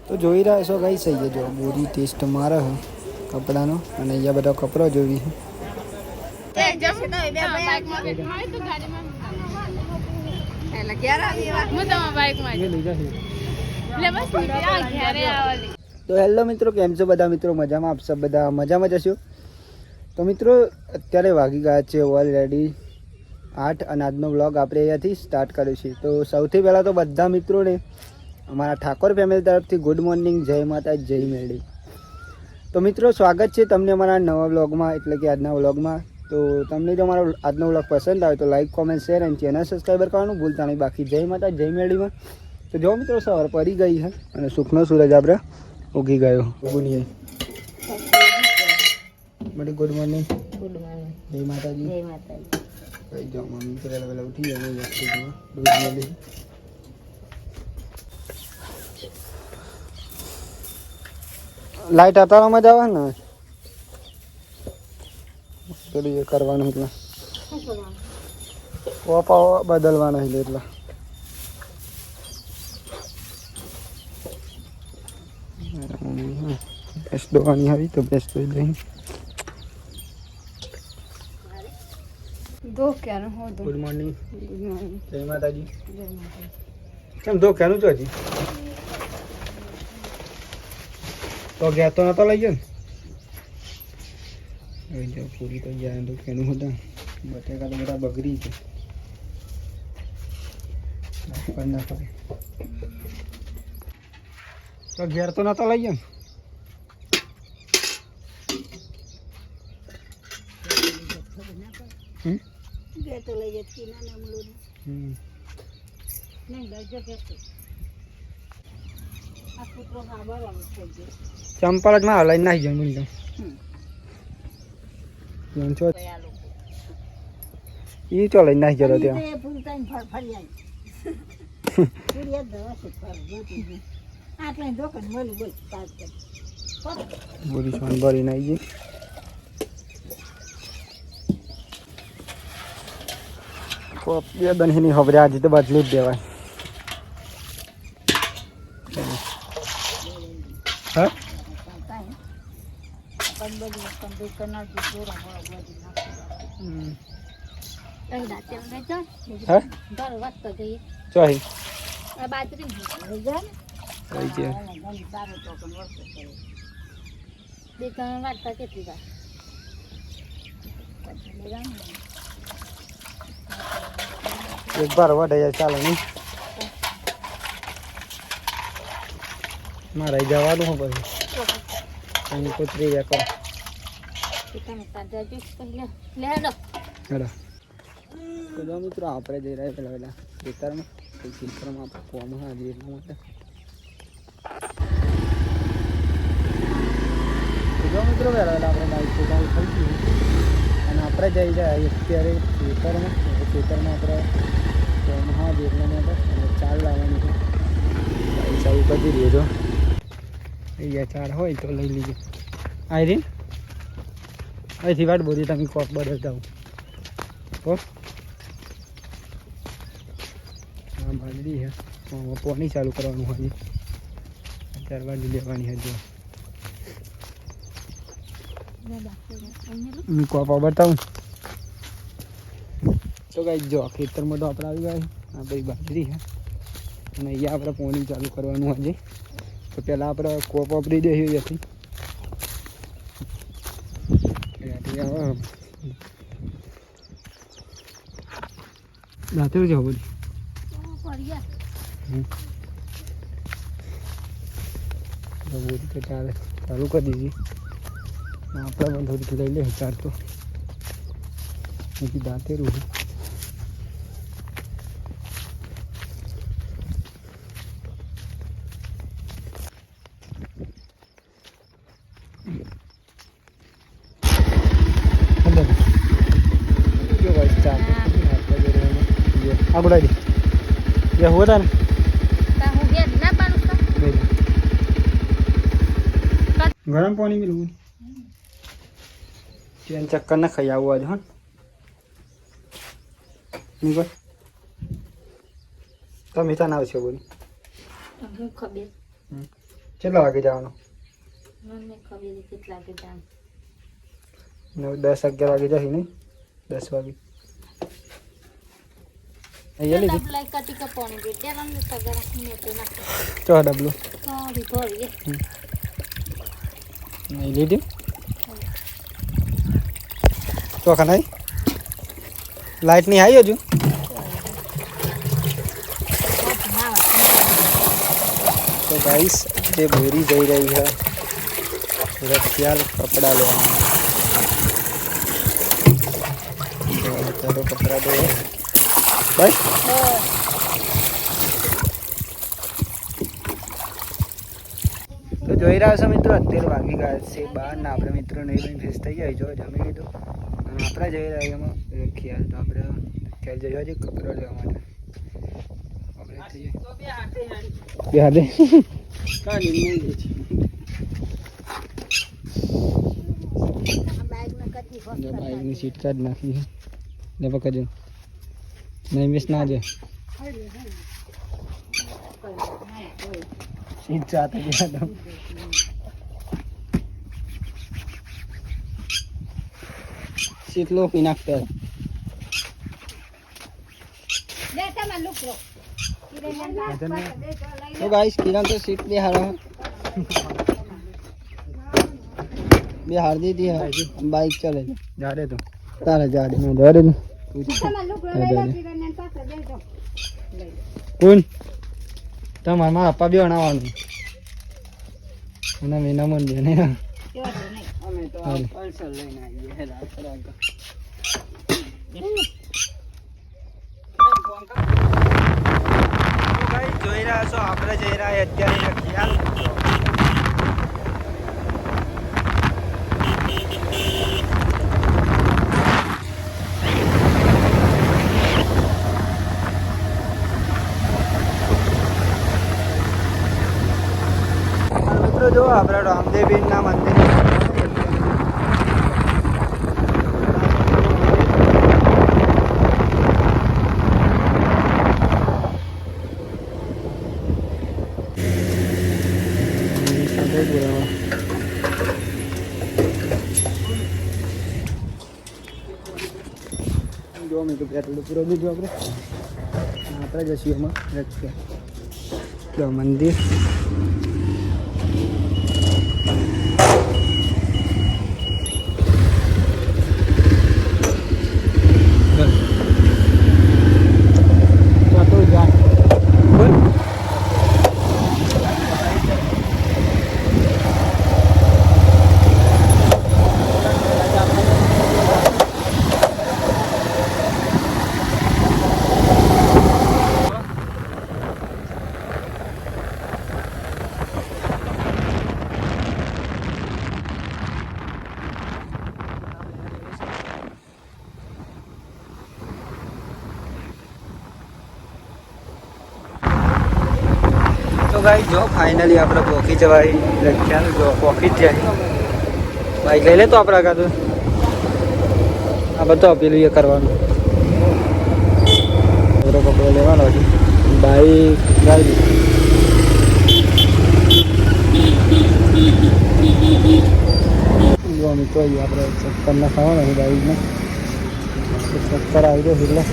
તો જોઈ રહ્યા છો કઈ સહી જો બોરી ટેસ્ટ મારે છે કપડાનો અને અહીંયા બધા કપડા જોવી છે તો હેલો મિત્રો કેમ છો બધા મિત્રો મજામાં આપ સબ બધા મજામાં જશો તો મિત્રો અત્યારે વાગી ગયા છે ઓલરેડી 8 અને આજનો વ્લોગ આપણે અહીંયાથી સ્ટાર્ટ કર્યો છે તો સૌથી પહેલાં તો બધા મિત્રોને અમારા ઠાકોર ફેમિલી તરફથી ગુડ મોર્નિંગ જય માતા જય મેળી તો મિત્રો સ્વાગત છે તમને અમારા નવા વ્લોગમાં એટલે કે આજના વ્લોગમાં તો તમને જો અમારો આજનો વ્લોગ પસંદ આવે તો લાઈક કોમેન્ટ શેર અને ચેનલ સબસ્ક્રાઈબર કરવાનું ભૂલતા નહીં બાકી જય માતા જય મેળીમાં તો જો મિત્રો સવાર પડી ગઈ છે અને સુખનો સૂરજ આપણે ઉગી ગયો ગુનિએ બડી ગુડ મોર્નિંગ જય માતાજી કઈ જાઓ મમ્મી પહેલાં પહેલાં ઉઠી જાય દૂધ મળી લાઈટ અતારામાં જ આવે ને પેલું એ કરવાનું એટલે ઓપા બદલવાનો એટલે ભેંસ દોવાની આવી તો ભેંસ દોઈ દઈ ગુડ મોર્નિંગ જય માતાજી કેમ દો ક્યાંનું છો હજી તો ગયા તો નતો લઈ ગયો ને જો પૂરી તો ગયા તો કેનું હતા બટેકા તો બધા બગડી છે તો ઘેર તો નતો લઈ ગયો ચંપલ જ માં હલાઈ નાખી જાય બોલી એ ચો લઈ નાખી જતો ત્યાં બોલી સોન ભરી નાખી ગઈ કોપ બે બની ખબર આજે તો બદલી જ દેવાય હા ચોહી એક બાર વઢે ચાલે નહીં મારે જવાનું હું પછી અહીં કૂતરી વેકો હેડો મિત્રો આપણે જઈ રહ્યા પેલા પેલા ખેતરમાં ખેતરમાં ફોર્મ હાજી એટલા માટે મિત્રો પહેલા પહેલાં આપણે બાઇક ચાલુ થઈ ગયું અને આપણે જઈ જાય અત્યારે ખેતરમાં આપણે ફોર્મ હાજી એટલા માટે અને ચાલ લાવવાની છે પૈસા બધી રહ્યો છો અહીંયા ચાર હોય તો લઈ લીધું આવી રી અહીંથી વાટ બોલી તમે કોક બદલ જાઓ હો હા બાજરી છે પોણી ચાલુ કરવાનું હોય 4 બાજુ લેવાની હતી કોપા બતાવું તો કઈ જો ખેતરમાં તો આપણે આવી ગયા આ બધી બાજરી છે અને અહીંયા આપણે પોણી ચાલુ કરવાનું હજી તો પહેલાં આપણે કોપ વાપરી દઈએ હતી દાંતે જાઓ બોલી બોલી તો ચાલે ચાલુ કરી દીધી આપણે પણ થોડીક લઈ લે ચાર તો દાંતે રૂ આગળ આવી हुआ था गरम पानी में लूँ चैन चक्कर ना खाया हुआ जो नहीं बोल तो मीठा ना हो बोल કેટલા વાગે જવાનું? મને ખબર કેટલા વાગે જામ 9, 10, 11 વાગે જશે નહીં? 10 વાગે અહીંયા લીધી ડબલા કટી કે પાણી દે દેવાનું સગર મોટે નાખો ચો ડબલું હા ભરી નહીં લીધી ચોખા નહીં લાઈટ નહીં આવી હજુ તો ગાઈસ જે બોરી જઈ રહી છે રખિયાલ કપડા લેવા ચાલો કપડા દો બસ તો જોઈ રહ્યા છો મિત્રો અત્યારે વાગી ગયા છે 12 ને આપણે મિત્રો નહીં ફ્રેશ થઈ ગયા જો જમી લીધું અને આપણે જઈ રહ્યા એમાં રખિયાલ તો આપણે ખ્યાલ જઈ હજી કપડા લેવા માટે આપણે બાઈકની સીટ કાઢી નાખી ને પકડજો નહીં મિસ ના દે સીટ સાથે ગયા સીટ લો પી નાખતા तो गाइस किरण तो सीट पे हारा बिहार दी थी बाइक चले जा रहे तो तारा जा रहे मैं जा रहे कौन તમાર માં આપા બે અણાવાનું અને મેના મન દે ને અમે તો પલ્સર લઈને આવીએ હેરા કરાંગા જોઈ રહ્યા છો આપણે જઈ રહ્યા અત્યારે ખ્યાલ મિત્રો જો આપણા રામદેવીના મંદિર જો મિત્રો પેટ્રોલ પૂરો દીધું આપણે જશું એમાં રખિયા મંદિર भाई जो फाइनली आप पहुंची जवाई ख्याल जो पहुंची जाए बाइक ले ले तो अपना का तो अब तो अपील ये करवानो कपड़ो लेवानो बाइक गाड़ी जो अमी तो आप चक्कर ना खावा बाइक में चक्कर आई गए हिला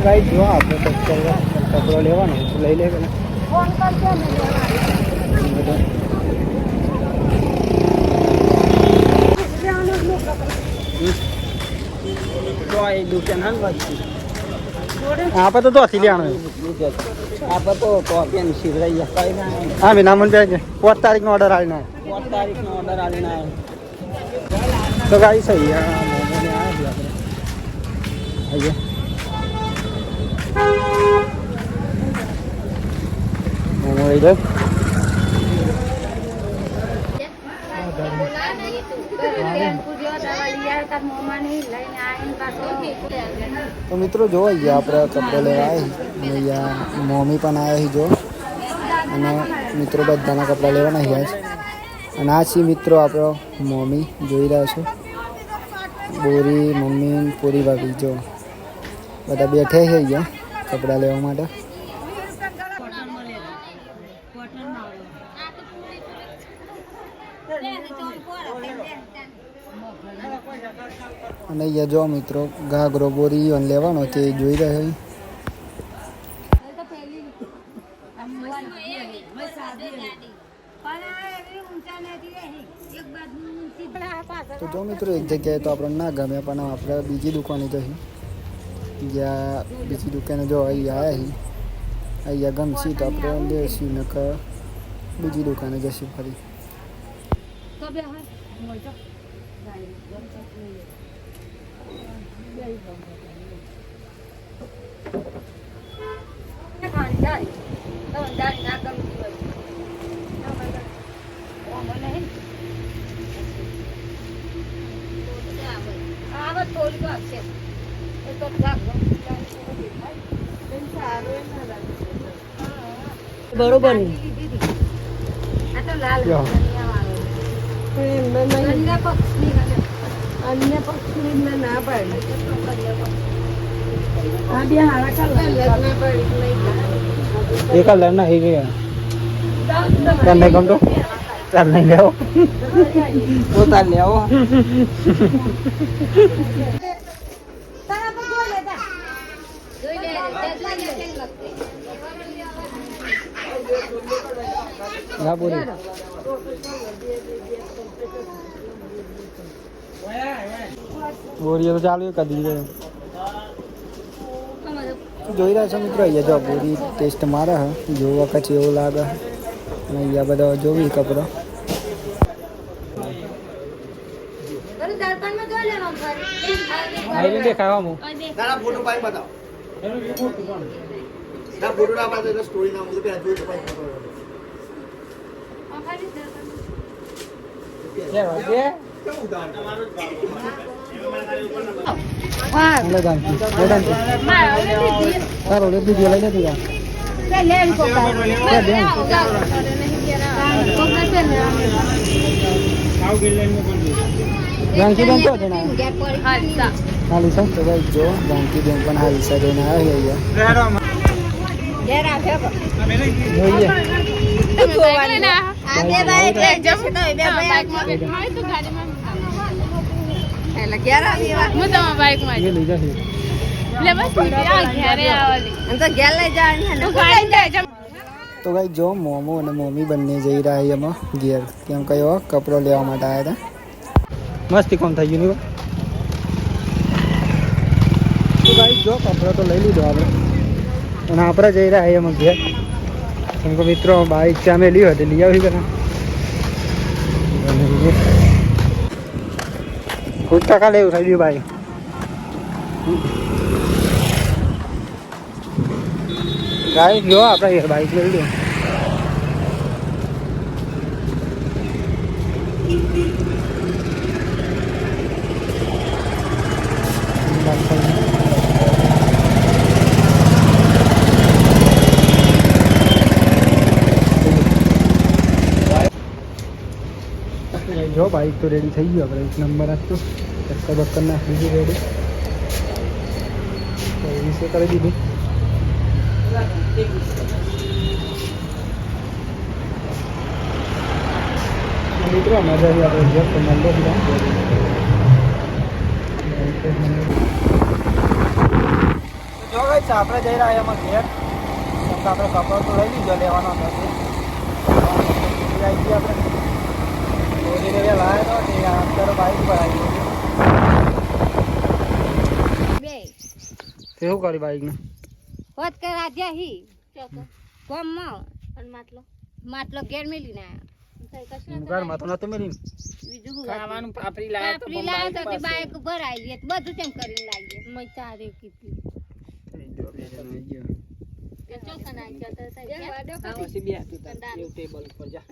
गाइस जो આપણે કપડો લેવાનો તો લઈ લે પેલા ફોન કરજો ને તો આ દુકાન હન વાજી આપા તો આથી લેવાનો આપા તો કોપીન શિવરાઈ કઈ ના હા મે નામ બે 4 તારીખ નો ઓર્ડર આલીના 4 તારીખ નો ઓર્ડર આલીના તો ગાઈસ સહી આ મોને આ આપણે મોમો ઇધર તો મિત્રો જો અહીંયા આપણે કપડો લેવા આવ્યા અહીંયા મમ્મી પણ આવ્યા જો અને મિત્રો બધાના કપડા લેવાના અહીંયા અને આ છે મિત્રો આપણો મમ્મી જોઈ રહ્યા છો બોરી મમ્મી પૂરી ભાભી જો બધા બેઠે છે અહીંયા કપડાં લેવા માટે. અને અહીંયા જો મિત્રો ઘાઘરો બોરી લેવાનો તે જોઈ રહ્યા છે. તો જો મિત્રો એક જગ્યાએ તો આપણને ના ગમે પણ આપણે બીજી દુકાને જઈએ જ્યાં બીજી દુકાને જો અહીંયા આવ્યા અહીંયા ગમશે તો આપણે લેશું ને બીજી દુકાને જઈશું ફરી. બરોબર ને અન્ય પક્ષી ના પાડી આ બે હારા એ કલર ના હઈ ગયા ચાલ નહીં ગમતો ચાલ નહીં લેવો ચાલ લેવો. ના બોલી બોરી તો ચાલુ કદી જોઈ રહ્યા છો મિત્રો. અહીંયા જો બોરી ટેસ્ટ મારે હે જોવા કચ્છી એવું લાગે અને અહીંયા બધા જોવી કપડો દેખાવા ફોટો પાઈ બતાવો ના ફોટો ના પાડે સ્ટોરી ના મૂકે આ જોઈ તો પાઈ સારો લે બીજી લઈ નથી જાનકી બેન તો હાલી સર તો ભાઈ જો જાનકી બેન પણ હાલી સર એને આવી તો ભાઈ જો મોમો અને મમ્મી બંને જઈ રહ્યા છે એમાં ઘેર કેમ કયો કપડો લેવા માટે આવ્યા હતા. મસ્તી કોમ થઈ ગયું તો ભાઈ જો કપડો તો લઈ લીધો આપણે અને આપણે જઈ રહ્યા છીએ એમાં ઘેર કેમ કે મિત્રો બાઈક ચામે લીધો હતી લઈ આવી પેલા ખુદ ટકા લેવું થઈ ગયું ભાઈ. ગાડી જો આપણે બાઈક લઈ લીધું જો બાઈક તો રેડી થઈ ગયું આપણે એક નંબર આપતો ચક્કર બક્કર નાખી દીધી રેડી તો એ વિશે કરી દીધી. મિત્રો મજા આવી આપણે ઘેર તો મંદો બધા જો ભાઈ આપણે જઈ રહ્યા એમાં ઘેર આપણે કપડો તો લઈ લીધો લેવાનો નથી આપણે મોદીને લાવ્યો હતો તે અત્યારે બાઈક પર આવી ગયું શું કરી બાઈકને હોત કે રાજ્યા હી કોમમાં અને માટલો માટલો ઘેર મેલી ને ઘરમાં તો નતું મેલી બીજું ખાવાનું પાપડી પાપડી લાવ્યો તો બાઈક ઉપર આવી ગઈ બધું તેમ કરીને લાગી મય ચારે કીધી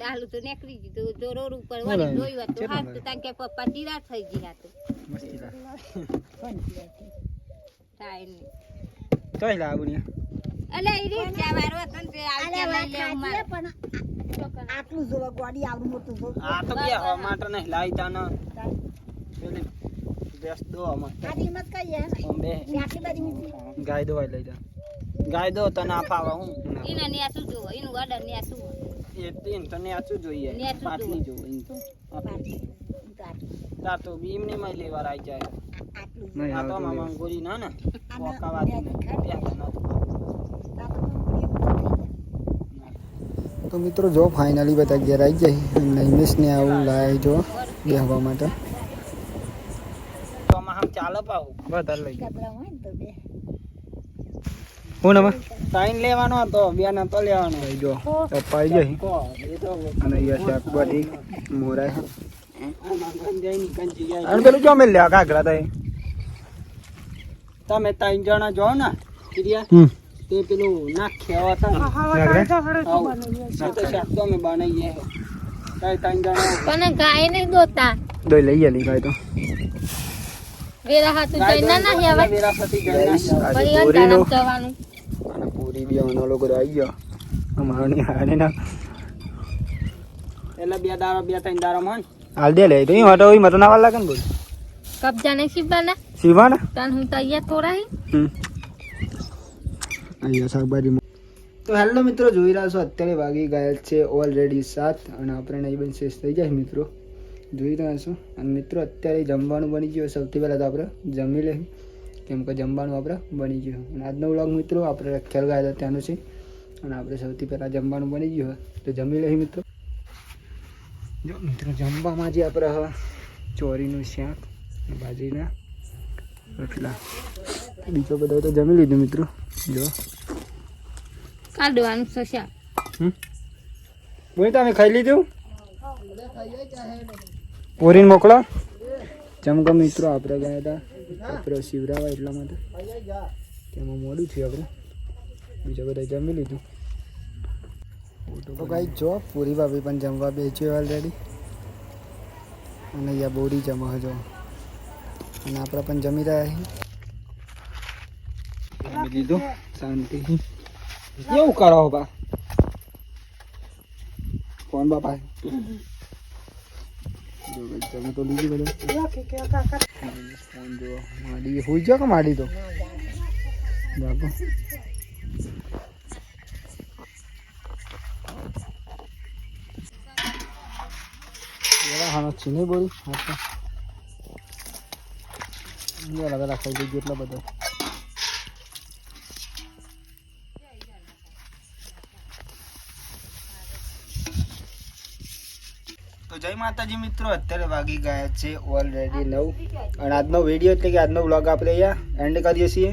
લાલુ તો નીકળી ગયું જો રોડ ઉપર વળી જોયું હતું હાથ તો તાકે પપ્પા તીરા થઈ ગયા હતું થાય નહીં કઈ લાવું ને અલે ઈ રે ચાવારો તન તે આવતે લઈ લે અમાર પણ આટલું જોવા ગાડી આવડું મોટું જો આ તો કે હવા માટે નહીં લાઈ તાનો ભેંસ દો આમાં આજી મત કઈ યાર આમ બે આટલી બધી મીઠી ગાય દો લઈ જા ગાય દો તને આ ફાવા હું ઈના ન્યાસું જોવો ઈનું ગાડા ન્યાસું એ તીન તને આચું જોઈએ ન્યાસું પાટલી જો ઈન તો તાર તો બીમ ની માં લેવા રાઈ જાય આટલું આ તો મામા ગોરી ના ને પોકાવાતી ને ત્યાં ના તો મિત્રો જો ફાઇનલી બધા ઘેર આવી જાય અને ઇમેશને આવું લાય જો બેહવા માટે તો આમાં હમ ચાલે પાવું વધારે લઈ કપડા હોય ને તો બે હું નવા સાઈન લેવાનો હતો બે ના તો લેવાનો જો અપાઈ જાય અને અહીંયા શાક બધી મોરાય અને પેલું જો મેં લ્યા કાગરા થાય તમે ત્રણ જણા જો ને કિરિયા તે પેલું નાખ્યા હતા તો શાક તો અમે બનાવીએ કઈ ત્રણ જણા પણ ગાય નહીં દોતા દોઈ લઈએ લઈ ગાય તો વેરા હાથું જઈને ના હેવા વેરાસતી પડી અંતારામ જવાનું અને પૂરી બી અનો લોકો આવી ગયો અમારો ની હાને ના એટલે બે ત્રણ દાડા માં હાલ દે લે તો ઈ હટો ઈ મત ના વાળ લાગે ને બોલ કબજા નહીં શીબાના શિવાના તન હું તો અહીંયા થોડા હી અહીંયા શાકભાજી તો હેલો મિત્રો જોઈ રહ્યા છો અત્યારે વાગી ગયા છે ઓલરેડી 7 અને આપણે નહીં બન શેષ થઈ જાય મિત્રો જોઈ રહ્યા છો અને મિત્રો અત્યારે જમવાનું બની ગયું સૌથી પહેલાં તો આપણે જમી લઈએ કેમ કે જમવાનું આપણે બની ગયું અને આજનો વ્લોગ મિત્રો આપણે રખેલ ગયા હતા ત્યાંનું છે અને આપણે સૌથી પહેલાં જમવાનું બની ગયું તો જમી લઈએ મિત્રો જો મિત્રો જમવામાં જે આપણે હવે ચોરીનું શાક બાજરીના રોટલા બીજો બધો તો જમી લીધું મિત્રો જો કાઢવાનું સસા બોલ તમે ખાઈ લીધું પોરીને મોકલો ચમકો મિત્રો આપણે ગયા હતા આપણે શિવરાવા એટલા માટે તેમાં મોડું થયું આપણે બીજા બધા જમી લીધું તો કાંઈ જો પૂરી ભાભી પણ જમવા બેચ્યો ઓલરેડી અને અહીંયા બોરી જમવા જો અને આપણે પણ જમી રહ્યા છીએ જમી લીધું શાંતિ કેવું કરો બા કોણ બાપા જો જમી તો લીધી બધું ફોન જો માડી હોઈ ગયો કે માડી તો બાપા હા છે નહીં બોલી હા લગા ખાઈ ગઈ એટલો બધો તો જય માતાજી મિત્રો અત્યારે વાગી ગયા છે ઓલરેડી 9 અને આજનો વિડીયો એટલે કે આજનો વ્લોગ આપણે અહીંયા એન્ડ કરીએ છીએ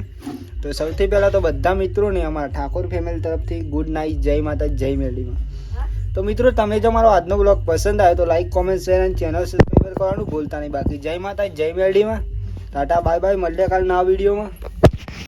તો સૌથી પહેલાં તો બધા મિત્રોને અમારા ઠાકોર ફેમિલી તરફથી ગુડ નાઇટ જય માતાજી જય મેરડીમાં તો મિત્રો તમે જો મારો આજનો વ્લોગ પસંદ આવ્યો તો લાઈક કોમેન્ટ શેર અને ચેનલ સબસ્ક્રાઈબ કરવાનું ભૂલતા નહીં બાકી જય માતાજી જય મેરડીમાં ટાટા બાય બાય મળીએ કાલ નવા વિડીયોમાં